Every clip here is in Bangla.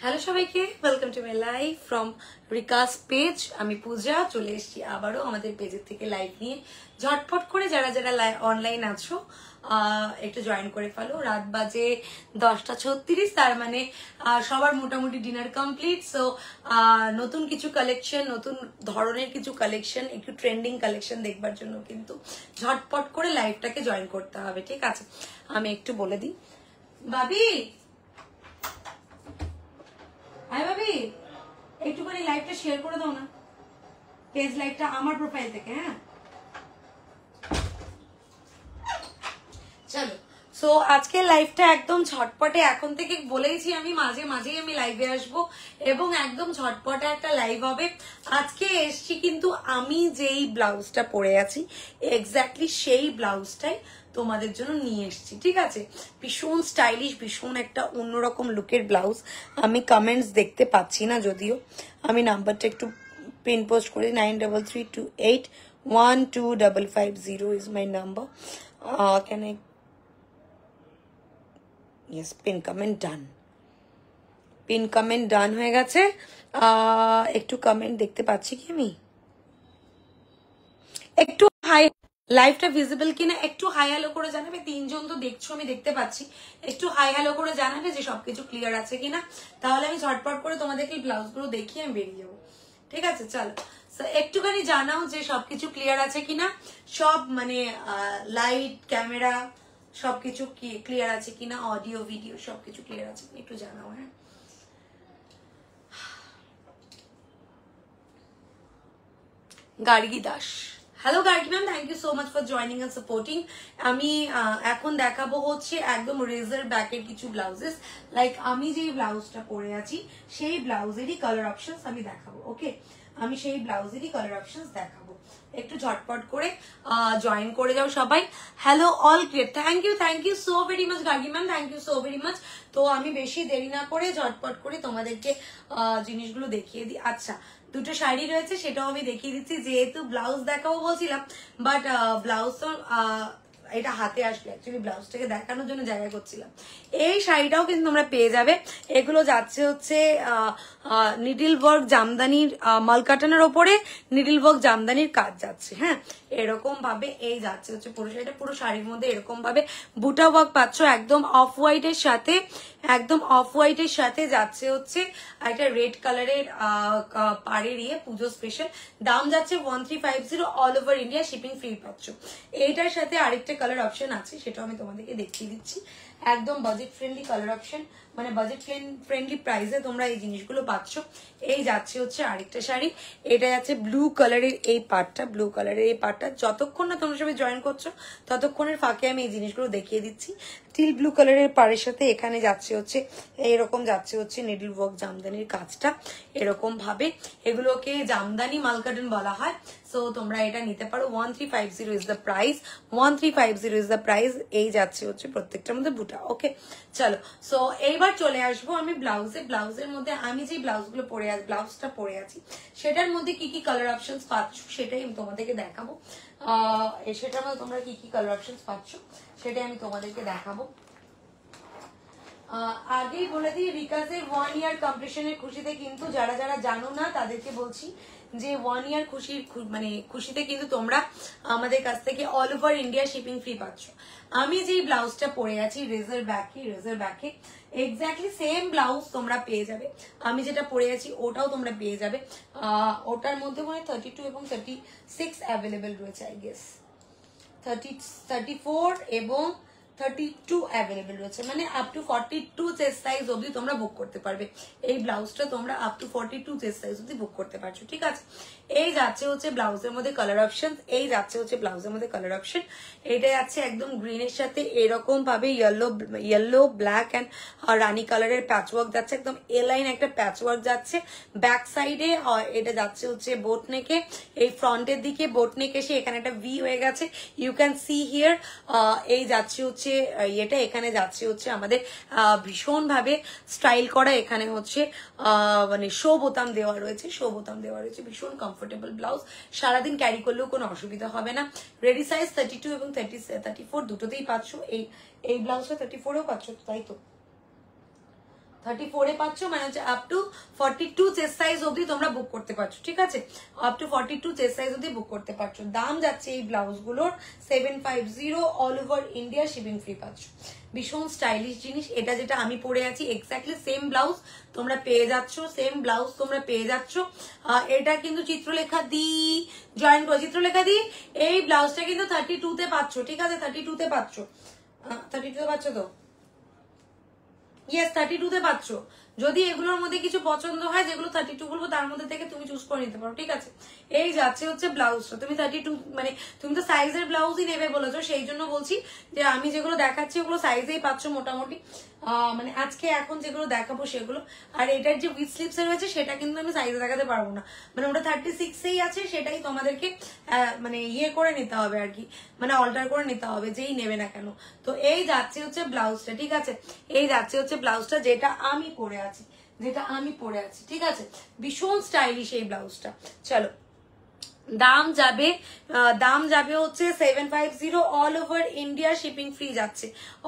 হ্যালো সবাইকে, welcome to my live from Rikas page. আমি পূজা চলে এসেছি আবারও আমাদের পেজের থেকে লাইভ নিয়ে। ঝটপট করে যারা যারা অনলাইন আছো একটু জয়েন করে ফেলো। রাত বাজে 10:36, তার মানে সবার মোটামুটি ডিনার কমপ্লিট। সো নতুন কিছু কালেকশন, নতুন ধরনের কিছু কালেকশন, একটু ট্রেন্ডিং কালেকশন দেখবার জন্য কিন্তু ঝটপট করে লাইভটাকে জয়েন করতে হবে, ঠিক আছে? আমি একটু বলে দিই। বাবি, হ্যাঁ ভাবি, একটুখানি লাইভটা শেয়ার করে দাও না, পেজ লাইভটা আমার প্রোফাইল থেকে। হ্যাঁ, চলো। সো আজকে লাইভটা একদম ঝটপটে, এখন থেকে বলেইছি আমি মাঝে মাঝেই আমি লাইভে আসবো এবং একদম ঝটপটে একটা লাইভ হবে। আজকে এসছি কিন্তু আমি যেই ব্লাউজটা পরে আছি এক্স্যাক্টলি সেই ব্লাউজটাই তোমাদের জন্য নিয়ে এসছি, ঠিক আছে? ভীষণ স্টাইলিশ, ভীষণ একটা অন্যরকম লুকের ব্লাউজ। আমি কমেন্টস দেখতে পাচ্ছি না, যদিও আমি নাম্বারটা একটু পিন পোস্ট করি। 9332812550 is my number. Can I yes, pin comment done, pin comment done হয়ে গেছে। একটু কমেন্ট দেখতে পাচ্ছি কি আমি? একটু হাই, লাইভটা ভিজিবল কিনা একটু হাই হ্যালো করে জানাবে। 3 জন তো দেখছো, আমি দেখতে পাচ্ছি। একটু হাই হ্যালো করে জানাবে যে সবকিছু ক্লিয়ার আছে কিনা, তাহলে আমি ঝটপট করে তোমাদেরকে ব্লাউজ গুলো দেখিয়ে আমি বেরিয়ে যাবো, ঠিক আছে? চলো, একটুখানি জানাও যে সবকিছু ক্লিয়ার আছে কিনা, সব মানে লাইট, ক্যামেরা সবকিছু ক্লিয়ার আছে কিনা, অডিও ভিডিও সবকিছু ক্লিয়ার আছে কিনা একটু জানাও। হ্যাঁ, Gargi Das, hello Gargi ma'am, thank you so much for joining and supporting. আমি এখন দেখাবো হচ্ছে একদম রেজার ব্যাকের কিছু ব্লাউজেস। লাইক আমি যে ব্লাউজটা পরে আছি সেই ব্লাউজেরই কালার অপশনস আমি দেখাবো। ওকে, আমি সেই ব্লাউজেরই কালার অপশনস দেখাবো। একটু ঝটপট করে জয়েন করে যাও সবাই। Hello all clear, thank you so very much Gargi ma'am, thank you so very much. তো আমি বেশি দেরি না করে ঝটপট করে তোমাদেরকে জিনিসগুলো দেখিয়ে দিই। আচ্ছা, দুটো শাড়ি রয়েছে, সেটাও আমি দেখিয়ে দিচ্ছি। যেহেতু ব্লাউজ দেখাবো বলছিলাম, বাট ব্লাউজ তো এটা হাতে আসবে, অ্যাকচুয়ালি ব্লাউজটাকে দেখানোর জন্য জায়গা করছিলাম। এই শাড়িটাও কিন্তু তোমরা পেয়ে যাবে। এগুলো যাচ্ছে হচ্ছে নিডল ওয়ার্ক জামদানির, মালকাটানের ওপরে নিডল ওয়ার্ক জামদানির কাজ যাচ্ছে। হ্যাঁ, এরকম ভাবে এই যাচ্ছে হচ্ছে পুরো শাড়িটা। পুরো শাড়ির মধ্যে এরকম ভাবে বুটা ওয়ার্ক পাচ্ছ, একদম অফ হোয়াইটের সাথে, একদম অফ হোয়াইটের সাথে যাচ্ছে হচ্ছে একটা রেড কালারের পাড়ের পুজো স্পেশাল। দাম যাচ্ছে 1350, all over India shipping free পাচ্ছ। এইটার সাথে আরেকটা কালার অপশন আছে, সেটাও আমি তোমাদেরকে দেখিয়ে দিচ্ছি। একদম বাজেট ফ্রেন্ডলি কালার অপশন, মানে বাজেট ফ্রেন্ডলি প্রাইসে তোমরা এই জিনিসগুলো পাচ্ছ। এই যাচ্ছে হচ্ছে আরেকটা শাড়ি, এটা যাচ্ছে ব্লু কালারের এই পার্টটা, ব্লু কালারের এই পার্টটা। যতক্ষণ না তোমরা সবাই জয়েন করছো ততক্ষণের ফাঁকে আমি এই জিনিসগুলো দেখিয়ে দিচ্ছি। টিল ব্লু কালারের পাড়ের সাথে এখানে যাচ্ছে হচ্ছে এরকম যাচ্ছে হচ্ছে নিডল ওয়ার্ক জামদানির কাজটা। এরকম ভাবে এগুলোকে জামদানি মালকাটন বলা হয়। সো তোমরা এটা নিতে পারো। 1350 is the price, 1350 is the price. এই যাচ্ছে হচ্ছে প্রত্যেকটার মধ্যে বুটা। ওকে, চলো। সো এইবার চলে আসবো আমি ব্লাউজে। ব্লাউজের মধ্যে আমি যে ব্লাউজগুলো পরে আছি, ব্লাউজটা পরে আছি, সেটার মধ্যে কি কি কালার অপশনস পাচ্ছ সেটাই আমি তোমাদেরকে দেখাবো। সেটার মধ্যে তোমরা কি কি কালার অপশনস পাচ্ছ সেটাই আমি তোমাদেরকে দেখাবো। আগেই বলে দিই, রিকাজের 1 ইয়ার কমপ্লিশনের খুশিতে কিন্তু যারা যারা জানো না তাদেরকে বলছি যে 1 ইয়ার মানে খুশিতে কিন্তু তোমরা আমাদের কাছ থেকে all over India shipping free পাচ্ছ। আমি যেই ব্লাউজটা পরে আছি রেজার ব্যাকে এক্স্যাক্টলি সেম ব্লাউজ তোমরা পেয়ে যাবে। আমি যেটা পরে আছি ওটাও তোমরা পেয়ে যাবে। ওটার মধ্যে মনে 32 এবং 36 অ্যাভেলেবেল রয়েছে, আই গেস 34 এবং 32 অ্যাভেলেবেল রয়েছে, মানে আপ টু 42 চেস্ট সাইজ অবধি তোমরা বুক করতে পারবে। এই ব্লাউজটা তোমরা আপ টু 42 চেস্ট সাইজ অবধি বুক করতে পারছো, ঠিক আছে? এই যাচ্ছে হচ্ছে ব্লাউজের মধ্যে কালার অপশন, এই যাচ্ছে হচ্ছে ব্লাউজের মধ্যে কালার অপশন। এটা যাচ্ছে একদম গ্রিনের সাথে এরকম ভাবে ইয়েলো ব্ল্যাক অ্যান্ড রানি কালারের প্যাচ ওয়ার্ক যাচ্ছে, একদম এ লাইন একটা প্যাচ ওয়ার্ক যাচ্ছে। ব্যাক সাইডে এটা যাচ্ছে হচ্ছে বোট নেকে, এই ফ্রন্টের দিকে বোট নেক এসে এখানে একটা ভি হয়ে গেছে, ইউ ক্যান সি হিয়ার। এই যাচ্ছে হচ্ছে এটা, এখানে যাচ্ছে হচ্ছে আমাদের ভীষণ ভাবে স্টাইল করা, এখানে হচ্ছে মানে শো বোতাম দেওয়া রয়েছে, ভীষণ কমফোর্টেবল ব্লাউজ। সারাদিন ক্যারি করলেও কোনো অসুবিধা হবে না। রেডি সাইজ 32 এবং 34 দুটোতেই পাচ্ছ। এই ব্লাউজটা 34এও পাচ্ছ, তাই তো? 34 এ পাচ্ছ, মানে হচ্ছে আপ টু 42 চেস্ট সাইজ অবধি তোমরা বুক করতে পারছো, ঠিক আছে? আপ টু 42 চেস্ট সাইজ অবধি বুক করতে পারছো। দাম যাচ্ছে এই ব্লাউজ গুলোর 750, all over India shipping free পাচ্ছ। ভীষণ স্টাইলিশ জিনিস এটা, যেটা আমি পরে আছি এক্স্যাক্টলি সেম ব্লাউজ তোমরা পেয়ে যাচ্ছ, সেম ব্লাউজ তোমরা পেয়ে যাচ্ছ। এটা কিন্তু চিত্রলেখা দি জয়েন করো, চিত্রলেখা দি এই ব্লাউজটা কিন্তু 32 তে পাচ্ছ, ঠিক আছে? 32 তে পাচ্ছ, 32 তে পাচ্ছ তো? ইয়েস 32 তে পাচ্ছ। যদি এগুলোর মধ্যে কিছু পছন্দ হয়, যেগুলো 32 বলবো তার মধ্যে থেকে তুমি চুজ করে নিতে পারো, ঠিক আছে? এই যাচ্ছে হচ্ছে ব্লাউজটা, তুমি 32 মানে তুমি তো সাইজের ব্লাউজই নেবে বলেছো, সেই জন্য বলছি যে আমি যেগুলো দেখাচ্ছি ওগুলো সাইজেই পাচ্ছ মোটামুটি। মানে আজকে এখন যেগুলো দেখাবো সেগুলো। আর এটার যে উইথ স্লিপস এর রয়েছে সেটা কিন্তু আমি সাইজে দেখাতে পারবো না, মানে ওটা 36এই আছে, সেটাই তোমাদেরকে মানে ইয়ে করে নিতে হবে আর কি, মানে অল্টার করে নিতে হবে যেই নেবে না কেন। তো এই যাচ্ছে হচ্ছে ব্লাউজটা, ঠিক আছে? এই যাচ্ছে হচ্ছে ব্লাউজটা যেটা আমি পরে আছি, যেটা আমি পরে আছি, ঠিক আছে? ভীষণ স্টাইলিশ এই ব্লাউজটা। চলো দাম যাবে হচ্ছে 750, all over India shipping free যাচ্ছে,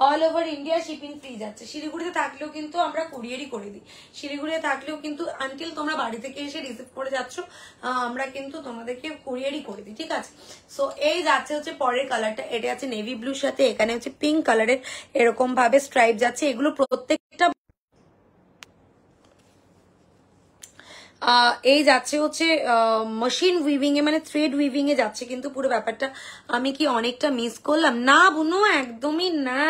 all over India shipping free যাচ্ছে। শিলিগুড়িতে থাকলেও কিন্তু আমরা কুরিয়ারই করে দিই, শিলিগুড়িতে থাকলেও কিন্তু আনটিল তোমরা বাড়ি থেকে এসে রিসিভ করে যাচ্ছ, আমরা কিন্তু তোমাদেরকে কুরিয়ারই করে দিই, ঠিক আছে? সো এই যাচ্ছে হচ্ছে পরের কালারটা, এটা আছে নেভি ব্লুর সাথে এখানে হচ্ছে পিঙ্ক কালারের এরকম ভাবে স্ট্রাইপ যাচ্ছে। এগুলো প্রত্যেকটা এই যাচ্ছে হচ্ছে মেশিন উইভিং এ, মানে থ্রেড উইভিং এ যাচ্ছে কিন্তু পুরো ব্যাপারটা। আমি কি অনেকটা মিস করলাম? না বুনো, একদমই না।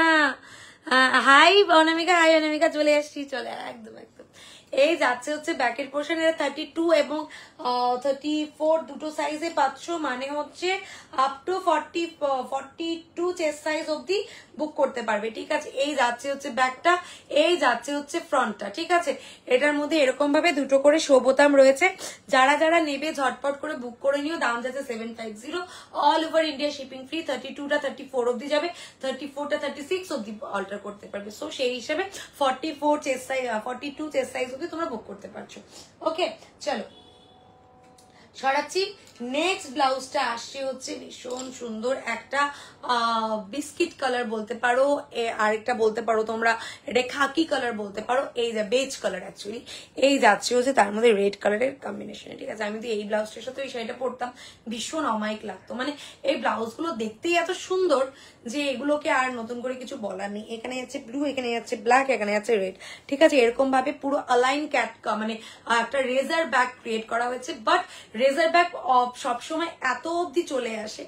হাই অনামিকা, হাই অনামিকা, চলে আসছি, চলে একদম একদম। এই যাচ্ছে হচ্ছে ব্যাকের পোর্শন, এর 32 এবং 34 দুটো সাইজে পাচ্ছ, মানে হচ্ছে আপ টু 42 চেস্ট সাইজ অবধি বুক করতে পারবে, ঠিক আছে? এই যাচ্ছে হচ্ছে ব্যাকটা, এই যাচ্ছে হচ্ছে ফ্রন্টটা, ঠিক আছে? এটার মধ্যে এরকম ভাবে দুটো করে শো বোতাম রয়েছে। যারা যারা নেবে ঝটপট করে বুক করে নিও। দাম যাচ্ছে 750, all over India shipping free. 32টা 34 অবধি যাবে, 34টা 36 অবধি অল্টার করতে পারবে। সো সেই হিসেবে 42 চেস্ট সাইজ অবধি তোমরা বুক করতে পারছো। ওকে চলো সরাচ্ছি। নেক্সট ব্লাউজটা আসছে হচ্ছে ভীষণ সুন্দর একটা বিস্কিট কালার বলতে পারো, আরেকটা বলতে পারো তোমরা এটা খাকি কালার বলতে পারো, এই যে বেজ কালার অ্যাকচুয়ালি। এই যাচ্ছে হচ্ছে তার মধ্যে রেড কালারের কম্বিনেশন, ঠিক আছে? আমি তো এই ব্লাউজটার সাথে এই শাড়িটা পরতাম, ভীষণ অমায়িক লাগতো। মানে এই ব্লাউজগুলো দেখতেই এত সুন্দর যে এগুলোকে আর নতুন করে কিছু বলার নেই। এখানে যাচ্ছে ব্লু, এখানে যাচ্ছে ব্ল্যাক, এখানে যাচ্ছে রেড, ঠিক আছে? এরকম ভাবে পুরো অ্যালাইন ক্যাট মানে একটা রেজার ব্যাক ক্রিয়েট করা হয়েছে। বাট রেজার ব্যাক সবসময় এত অবধি চলে আসে,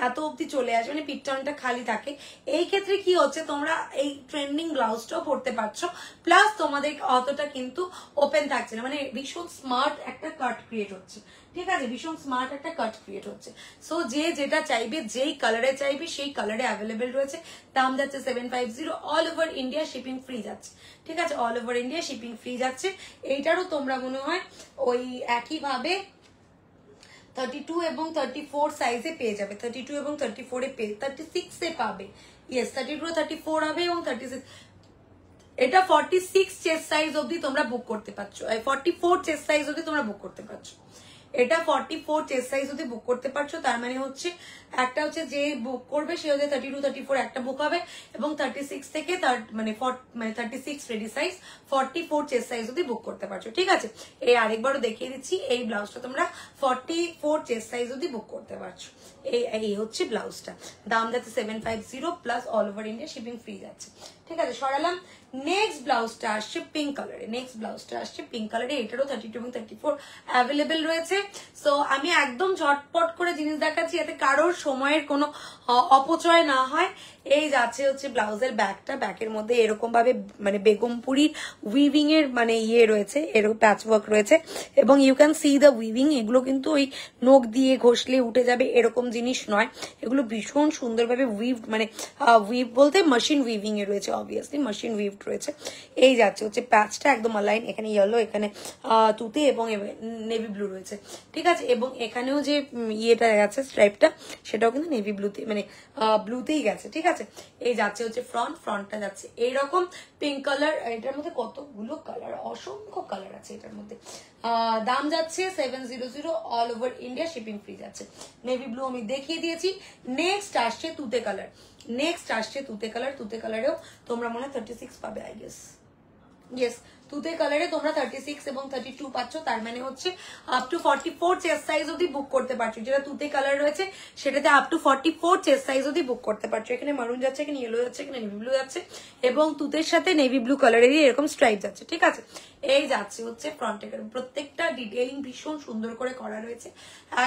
এত অবধি চলে আসে, মানে পিটনটা খালি থাকে। এই ক্ষেত্রে কি হচ্ছে, তোমরা এই ট্রেন্ডিং ব্লাউজটাও পরতে পারছো, প্লাস তোমাদের অতটা কিন্তু ওপেন থাকছে না, মানে ভীষণ স্মার্ট একটা কাট ক্রিয়েট হচ্ছে, ঠিক আছে? ভীষণ স্মার্ট একটা কাট ক্রিয়েট হচ্ছে। সো যে যেটা চাইবে, যেই কালারে চাইবে সেই কালারে অ্যাভেলেবেল রয়েছে। দাম যাচ্ছে 750, all over India shipping free যাচ্ছে, ঠিক আছে? All over India shipping free যাচ্ছে। এইটারও তোমরা মনে হয় ওই একইভাবে 32 এবং 34 সাইজে পেয়ে যাবে, 32 এবং 34 এ পেয়ে 36 এ পাবে। ইয়েস 32 34 হবে এবং 36। এটা 46 চেস্ট সাইজ অবধি তোমরা বুক করতে পারছো, 44 চেস্ট সাইজ অবধি তোমরা বুক করতে পারছো। এটা 44 চেস্ট সাইজ অবধি বুক করতে পারছো। তার মানে হচ্ছে একটা হচ্ছে যে বুক করবে সে হচ্ছে 32 34 একটা বুক হবে, এবং 36 থেকে মানে 36 রেডি সাইজ 44 চেস্ট সাইজ অবধি বুক করতে পারছো, ঠিক আছে? এই আরেকবারও দেখিয়ে দিচ্ছি, এই ব্লাউজটা তোমরা 44 চেস্ট সাইজ অবধি বুক করতে পারছো। এই হচ্ছে ব্লাউজটা। দাম যাচ্ছে 750 plus all over India shipping free যাচ্ছে, ঠিক আছে? সরালাম। নেক্সট ব্লাউজটা আসছে পিঙ্ক কালারে, নেক্সট ব্লাউজটা আসছে পিঙ্ক কালারে। এটারও 32 এবং 34 অ্যাভেলেবেল রয়েছে। সো আমি একদম ঝটপট করে জিনিস দেখাচ্ছি যাতে কারোর সময়ের কোনো অপচয় না হয়। এই যাচ্ছে হচ্ছে ব্লাউজের ব্যাকটা, ব্যাকের মধ্যে এরকম ভাবে মানে বেগমপুরি উইভিং এর মানে ইয়ে রয়েছে, এরকম প্যাচ ওয়ার্ক রয়েছে, এবং you can see the weaving. এগুলো কিন্তু ওই নখ দিয়ে ঘষলে উঠে যাবে এরকম জিনিস নয়, এগুলো ভীষণ সুন্দরভাবে উইভ, মানে উইভ বলতে মেশিন উইভিং এ রয়েছে, অবভিয়াসলি মেশিন উইভ রয়েছে। এই যাচ্ছে হচ্ছে প্যাচটা একদম অ্যালাইন, এখানে ইয়েলো, এখানে তুতে এবং নেভি ব্লু রয়েছে, ঠিক আছে? এবং এখানেও যে ইয়েটা গেছে স্ট্রাইপটা, সেটাও কিন্তু নেভি ব্লুতে মানে ব্লুতেই গেছে, ঠিক আছে? এই যাচ্ছে হচ্ছে ফ্রন্টটা যাচ্ছে এইরকম পিঙ্ক কালার। এটার মধ্যে কতগুলো কালার, অসংখ্য কালার আছে এটার মধ্যে। দাম যাচ্ছে 700, all over India shipping free যাচ্ছে। নেভি ব্লু আমি দেখিয়ে দিয়েছি। নেক্সট আসছে তুতে কালার, নেক্সট আসছে তুতে কালার। তুতে কালারেও তোমরা মনে হয় 36 পাবে, আই গেস ইয়েস, তুতে কালারে তোমরা 36 এবং 32 পাচ্ছ, তার মানে হচ্ছে আপ টু 44 চেস্ট সাইজ অবধি বুক করতে পারছো। যেটা তুতে কালার রয়েছে সেটাতে আপ টু 44 চেস্ট সাইজ অবধি বুক করতে পারছো। এখানে মারুন যাচ্ছে, এখানে ইয়েলো যাচ্ছে, এখানে নেভি ব্লু যাচ্ছে এবং তুতের সাথে নেভি ব্লু কালারেরই এরকম স্ট্রাইপ যাচ্ছে, ঠিক আছে। এই যাচ্ছে হচ্ছে ফ্রন্টে, প্রত্যেকটা ডিটেইলিং ভীষণ সুন্দর করে করা রয়েছে,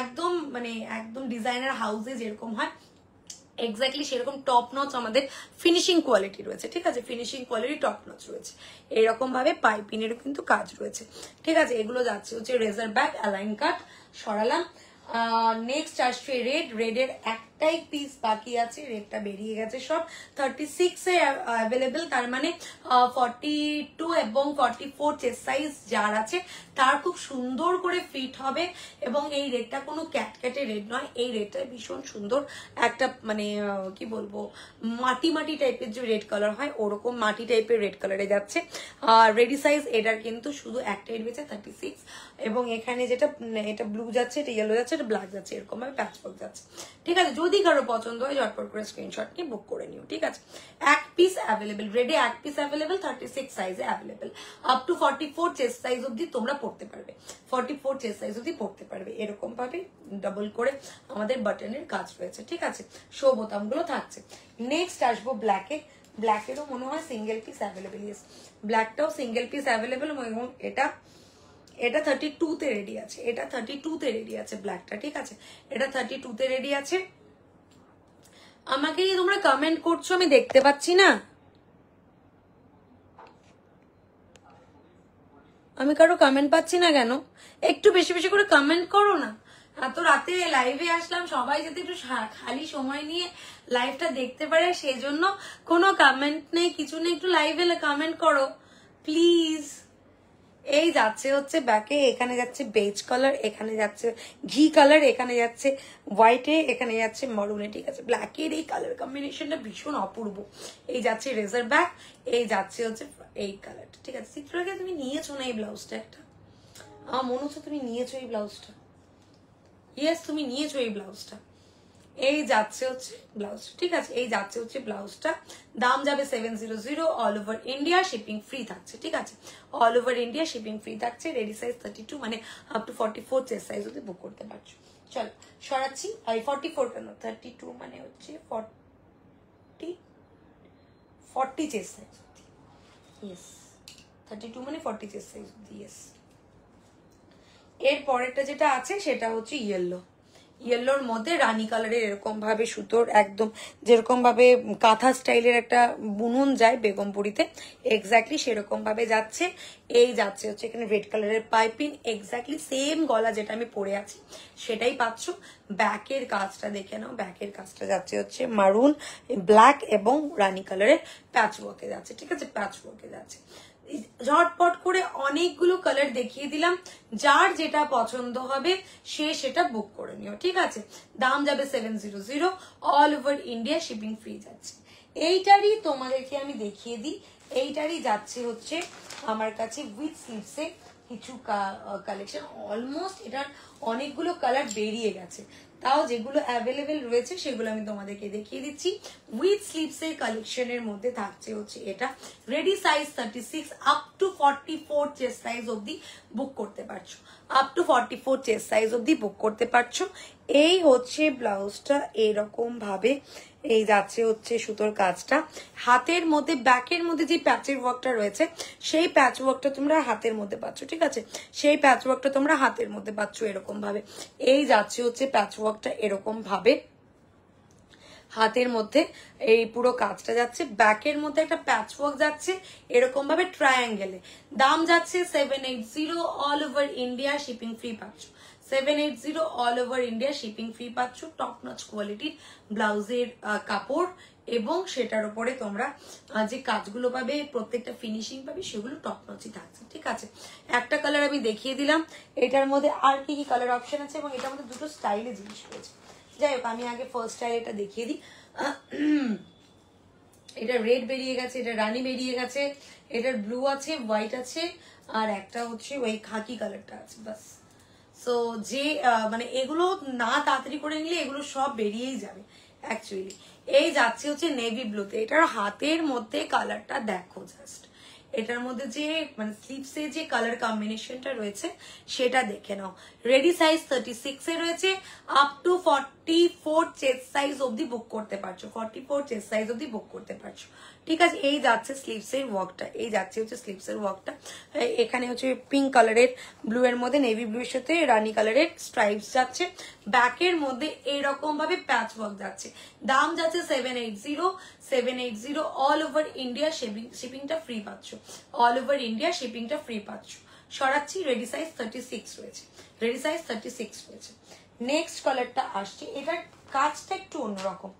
একদম মানে একদম ডিজাইনার হাউসে যেরকম হয় এক্স্যাক্টলি সেরকম টপ নচ আমাদের ফিনিশিং কোয়ালিটি রয়েছে, ঠিক আছে। ফিনিশিং কোয়ালিটি টপ নচ রয়েছে, এরকম ভাবে পাইপিনেরও কিন্তু কাজ রয়েছে, ঠিক আছে। এগুলো যাচ্ছে হচ্ছে রেজার ব্যাক, অ্যালাইন কাট সরালাম। নেক্সট আসছে রেড, রেডের একটাই পিস বাকি আছে, রেডটা বেরিয়ে গেছে সব। 36 এ অ্যাভেলেবেল, তার মানে 42 এবং 44 চেস্ট সাইজ যার আছে তার খুব সুন্দর করে ফিট হবে। এবং এই রেডটা কোনো ক্যাটক্যাটে রেড নয়, এই রেডটা ভীষণ সুন্দর একটা মানে কি বলবো মাটি মাটি টাইপের যে রেড কালার হয় ওরকম মাটি টাইপের রেড কালারে যাচ্ছে। আর রেডি সাইজ এটার কিন্তু শুধু একটাই রয়েছে 36, এবং এখানে যেটা এটা ব্লু যাচ্ছে, এটা ইয়েলো যাচ্ছে, এটা ব্ল্যাক যাচ্ছে, এরকম ভাবে প্যাচওয়ার্ক যাচ্ছে, ঠিক আছে। যদি কারো পছন্দ হয় ঝটপট করে স্ক্রিনশট নিয়ে বুক করে নিও, ঠিক আছে। এক পিস অ্যাভেলেবেল, রেডে এক পিস অ্যাভেলেবেল, 36 সাইজে available, up to 44 chest size অবধি তোমরা পড়তে পারবে, 44 চেস্ট সাইজ অবধি পড়তে পারবে। এরকম ভাবে ডাবল করে আমাদের বাটনের কাজ রয়েছে, ঠিক আছে। শো বোতামগুলো থাকছে। নেক্সট আসবো ব্ল্যাকে, ব্ল্যাকেরও মনে হয় সিঙ্গেল পিস অ্যাভেলেবেল, ইয়েস ব্ল্যাকটাও সিঙ্গেল পিস অ্যাভেলেবেল এবং এটা 32 তে রেডি আছে, এটা 32 তে রেডি আছে ব্ল্যাকটা, ঠিক আছে। এটা 32 তে রেডি আছে। আমাকে তোমরা কমেন্ট করছো আমি দেখতে পাচ্ছি না, আমি কারো কমেন্ট পাচ্ছি না কেন? একটু বেশি বেশি করে কমেন্ট করো না। এত রাতে লাইভে আসলাম, সবাই যাতে একটু খালি সময় নিয়ে লাইভটা দেখতে পারে সেই জন্য। কোনো কমেন্ট নেই, কিছু নেই, একটু লাইভে কমেন্ট করো প্লিজ। এই যাচ্ছে হচ্ছে ব্যাকে, এখানে যাচ্ছে বেজ কালার, এখানে যাচ্ছে ঘি কালার, এখানে যাচ্ছে হোয়াইটে, এখানে যাচ্ছে মরুনে, ঠিক আছে। ব্ল্যাকের এই কালার কম্বিনেশনটা ভীষণ অপূর্ব। এই যাচ্ছে রেজার ব্যাক, এই যাচ্ছে হচ্ছে এই কালারটা, ঠিক আছে। চিত্রকে তুমি নিয়েছো না এই ব্লাউজটা? একটা আমার মনে হচ্ছে তুমি নিয়েছো এই ব্লাউজটা, ইয়েস তুমি নিয়েছো এই ব্লাউজটা। এই যাচ্ছে হচ্ছে ব্লাউজ, ঠিক আছে। এই যাচ্ছে হচ্ছে ব্লাউজটা, দাম যাবে 700, all over India shipping free থাকছে, ঠিক আছে। All over India shipping free থাকছে। রেডি সাইজ 32 মানে আপ টু 44 চেস্ট সাইজ অবধি বুক করতে পারছো। চলো সরাচ্ছি, এই 44 কেন 32 মানে হচ্ছে 40 চেস্ট সাইজ অবধি, ইয়েস 32 মানে 40 চেস্ট সাইজ অবধি, ইয়েস। এর পরেরটা যেটা আছে সেটা হচ্ছে ইয়েলো, ইয়েলোর মধ্যে রানী কালারের এরকম ভাবে সুতোর একদম যেরকম ভাবে কাঁথা স্টাইলের একটা বুনন যায় বেগমপুরিতে, এক্স্যাক্টলি সেরকম ভাবে যাচ্ছে। এই যাচ্ছে হচ্ছে এখানে রেড কালারের পাইপিং, এক্স্যাক্টলি সেম গলা যেটা আমি পরে আছি সেটাই পাচ্ছ। ব্যাকের কাজটা দেখে নাও, ব্যাকের কাজটা যাচ্ছে হচ্ছে মারুন, ব্ল্যাক এবং রানী কালারের প্যাচ ওয়ার্কে যাচ্ছে, ঠিক আছে। প্যাচ ওয়ার্কে যাচ্ছে। ঝটপট করে অনেকগুলো কালার দেখিয়ে দিলাম, যার যেটা পছন্দ হবে সে সেটা বুক করে নিও, ঠিক আছে। দাম যাবে 700, all over India shipping free যাচ্ছে। এইটারই তোমাদেরকে আমি দেখিয়ে দিই, এইটারই যাচ্ছে হচ্ছে আমার কাছে উইথ স্লিভসে কিছু কালেকশন। অলমোস্ট এটার অনেকগুলো কালার বেরিয়ে গেছে, তাও যেগুলো অ্যাভেলেবেল রয়েছে সেগুলো আমি তোমাদেরকে দেখিয়ে দিচ্ছি। উইথ স্লিভস এর কালেকশনের মধ্যে থাকছে হচ্ছে এটা ready size 36 up to 44 chest size অবধি বুক করতে পারছো, আপ টু 44 চেস্ট সাইজ অবধি বুক করতে পারছো। এই হচ্ছে ব্লাউজটা, এরকম ভাবে এই যাচ্ছে হচ্ছে সুতোর কাজটা। হাতের মধ্যে ব্যাকের মধ্যে যে প্যাচের ওয়ার্কটা রয়েছে সেই প্যাচ ওয়ার্কটা তোমরা হাতের মধ্যে পাচ্ছ, ঠিক আছে। সেই প্যাচ ওয়ার্কটা তোমরা হাতের মধ্যে পাচ্ছ এরকম ভাবে। এই যাচ্ছে হচ্ছে প্যাচ ওয়ার্কটা এরকম ভাবে হাতের মধ্যে, এই পুরো কাজটা যাচ্ছে। ব্যাকের মধ্যে একটা প্যাচ ওয়ার্ক যাচ্ছে এরকম ভাবে ট্রায়াঙ্গেলে। দাম যাচ্ছে 780, all over India shipping free পাচ্ছ। 780 all over India shipping free পাচ্ছ। টপ নচ কোয়ালিটির ব্লাউজের কাপড় এবং সেটার উপরে তোমরা যে কাজগুলো পাবে প্রত্যেকটা ফিনিশিং পাবে সেগুলো টপ নচই থাকছে, ঠিক আছে। একটা কালার আমি দেখিয়ে দিলাম, এটার মধ্যে আর কি কি কালার অপশন আছে এবং এটার মধ্যে দুটো স্টাইলে জিনিস রয়েছে। যাই হোক আমি আগে ফার্স্ট স্টাইল এটা দেখিয়ে দিই। এটা রেড বেরিয়ে গেছে, এটা রানী বেরিয়ে গেছে, এটার ব্লু আছে, হোয়াইট আছে, আর একটা হচ্ছে ওই খাকি কালারটা আছে, বাস। সো যে মানে এগুলো না তাড়াতাড়ি করে নিলে এগুলো সব বেরিয়েই যাবে অ্যাকচুয়ালি। এই যাচ্ছে হচ্ছে নেভি ব্লুতে, এটার হাতের মধ্যে কালারটা দেখো জাস্ট, এটার মধ্যে যে মানে স্লিভসে যে কালার কম্বিনেশনটা রয়েছে সেটা দেখে নাও। রেডি সাইজ 36 এ রয়েছে, আপ টু 44 চেস্ট সাইজ অবধি বুক করতে পারছো, 44 চেস্ট সাইজ অবধি বুক করতে পারছো। ঠিক আছে, এই যাচ্ছে স্লিভসের ওয়ার্কটা, এই যাচ্ছে হচ্ছে স্লিভসের ওয়ার্কটা। এখানে হচ্ছে পিঙ্ক কালারের ব্লু এর মধ্যে নেভি ব্লু এর সাথে রানি কালারের স্ট্রাইপস যাচ্ছে। ব্যাকের মধ্যে এইরকম ভাবে প্যাচ ওয়ার্ক যাচ্ছে। দাম যাচ্ছে 780 অল ওভার ইন্ডিয়া, শিপিংটা ফ্রি পাচ্ছ, অল ওভার ইন্ডিয়া শিপিংটা ফ্রি পাচ্ছ। সরাচ্ছি, রেডি সাইজ 36 রয়েছে, রেডি সাইজ 36 রয়েছে। নেক্সট কালারটা আসছে, এটার কাজটা একটু অন্যরকম,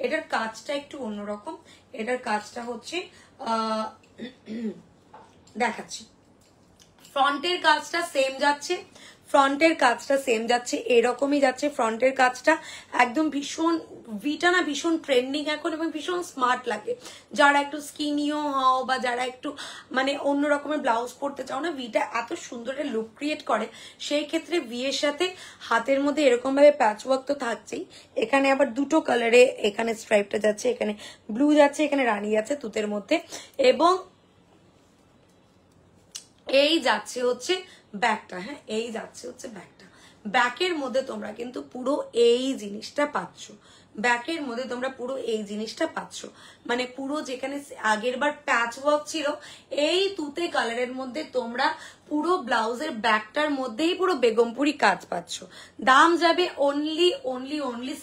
এটার কাজটা একটু অন্যরকম। এটার কাজটা হচ্ছে দেখাচ্ছি। ফ্রন্টের কাজটা সেম যাচ্ছে, ফ্রন্টের কাজটা সেম যাচ্ছে, এরকমই যাচ্ছে ফ্রন্টের কাজটা। একদম ভীষণ ভিটা না, ভীষণ ট্রেন্ডিং এখন এবং ভীষণ স্মার্ট লাগে। যারা একটু স্কিনিও হও বা যারা একটু মানে অন্য রকমের ব্লাউজ পরতে চাও না, ভিটা এত সুন্দর একটা লুক ক্রিয়েট করে। সেই ক্ষেত্রে ভি এর সাথে হাতের মধ্যে এরকম ভাবে প্যাচ ওয়ার্ক তো থাকছেই, এখানে আবার দুটো কালারে, এখানে স্ট্রাইপটা যাচ্ছে, এখানে ব্লু যাচ্ছে, এখানে রানী যাচ্ছে তুতের মধ্যে, এবং এই যাচ্ছে হচ্ছে ব্যাকটা। হ্যাঁ, এই যাচ্ছে হচ্ছে ব্যাকটা। ব্যাকের মধ্যে তোমরা কিন্তু পুরো এই জিনিসটা পাচ্ছ, ব্যাকের মধ্যে তোমরা পুরো এই জিনিসটা পাচ্ছ, মানে পুরো যেখানে আগের বার প্যাচ ওয়ার্ক ছিল, এই তুতে কালারের মধ্যে তোমরা পুরো ব্লাউজের ব্যাকটার মধ্যেই পুরো বেগমপুরি কাজ পাচ্ছ। দাম যাবে অনলি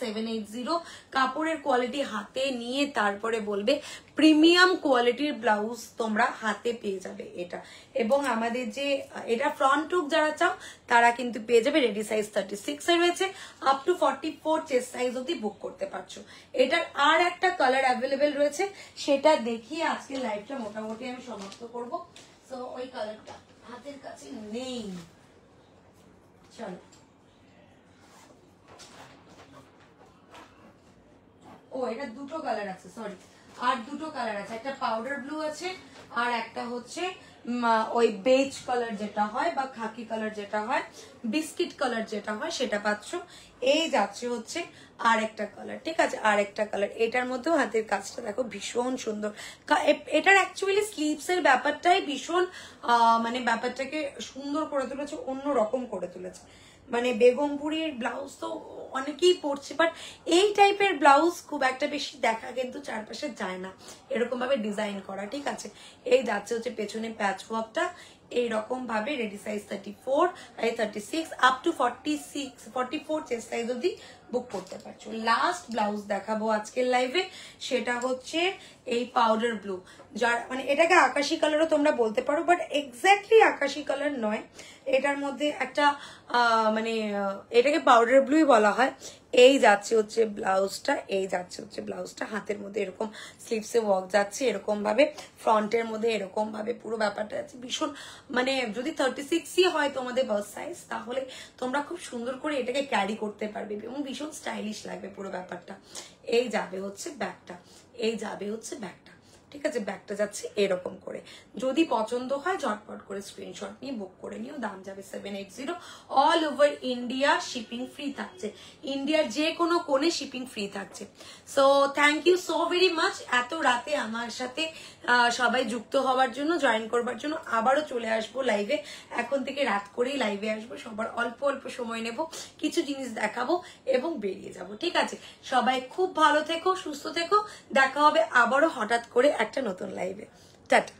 780। কাপড়ের কোয়ালিটি হাতে নিয়ে তারপরে বলবে প্রিমিয়াম কোয়ালিটির ব্লাউজ তোমরা হাতে পেয়ে যাবে এটা। এবং আমাদের যে এটা ফ্রন্ট লুক যারা চাও তারা কিন্তু পেয়ে যাবে, রেডি সাইজ 36 এ রয়েছে, আপ টু 44 চেস্ট সাইজ অবধি বুক করতে পারছো। এটার আর একটা কালার অ্যাভেলেবেল রয়েছে, সেটা দেখিয়ে আজকে লাইভটা মোটামুটি আমি সমাপ্ত করব। সো ওই কালারটা হাতের কাছে নেই, চলো। ও এটা দুটো কালার আছে, সরি, আর দুটো কালার আছে, একটা পাউডার ব্লু আছে আর একটা হচ্ছে ওই বেজ কালার যেটা হয় বা খাকি কালার যেটা হয়, বিস্কিট কালার যেটা হয় সেটা পাচ্ছ। এই যাচ্ছে হচ্ছে আর একটা কালার, ঠিক আছে, আর একটা কালার। এটার মধ্যেও হাতের কাজটা দেখো ভীষণ সুন্দর। এটার অ্যাকচুয়ালি স্লিভস এর ব্যাপারটাই ভীষণ মানে ব্যাপারটাকে সুন্দর করে তুলেছে, অন্য রকম করে তুলেছে। মানে বেগমপুরির ব্লাউজ তো অনেকেই পরছে, বাট এই টাইপের ব্লাউজ খুব একটা বেশি দেখা কিন্তু চারপাশে যায় না, এরকম ভাবে ডিজাইন করা। ঠিক আছে, এই যাচ্ছে হচ্ছে পেছনে প্যাচ ওয়ার্কটা এইরকম ভাবে, ready size 36 up to 44 chest size অবধি বুক করতে পারছো। লাস্ট ব্লাউজ দেখাবো আজকের লাইভে, সেটা হচ্ছে এই পাউডার ব্লু, যার মানে এটাকে আকাশি কালারও তোমরা বলতে পারো, বাট এক্স্যাক্টলি আকাশি কালার নয়। এটার মধ্যে একটা মানে এটাকে পাউডার ব্লুই বলা হয়। এই যাচ্ছে হচ্ছে ব্লাউজটা, এই যাচ্ছে হচ্ছে ব্লাউজটা, হাতের মধ্যে এরকম স্লিভসে ওয়ার্ক যাচ্ছে এরকম ভাবে, ফ্রন্টের মধ্যে এরকম ভাবে পুরো ব্যাপারটা আছে ভীষণ। মানে যদি 36ই হয় তোমাদের বার্থ সাইজ, তাহলে তোমরা খুব সুন্দর করে এটাকে ক্যারি করতে পারবে এবং ভীষণ স্টাইলিশ লাগবে পুরো ব্যাপারটা। এই যাবে হচ্ছে ব্যাকটা, এই যাবে হচ্ছে ব্যাকটা, ঠিক আছে, ব্যাগটা যাচ্ছে এরকম করে। যদি পছন্দ হয় ঝটপট করে স্ক্রিনশট নিয়ে বুক করে নিও। দাম যাবে 780, all over India shipping free থাকছে, ইন্ডিয়ার যে কোনো কোণে শিপিং ফ্রি থাকছে। So thank you so very much এত রাতে আমার সাথে সবাই যুক্ত হওয়ার জন্য, জয়েন করবার জন্য। আবারও চলে আসবো লাইভে, এখন থেকে রাত করেই লাইভে আসবো, সবার অল্প অল্প সময় নেব, কিছু জিনিস দেখাবো এবং বেরিয়ে যাব। ঠিক আছে, সবাই খুব ভালো থেকো, সুস্থ থেকো, দেখা হবে আবারও হঠাৎ করে একটা নতুন লাইভে। টাটা।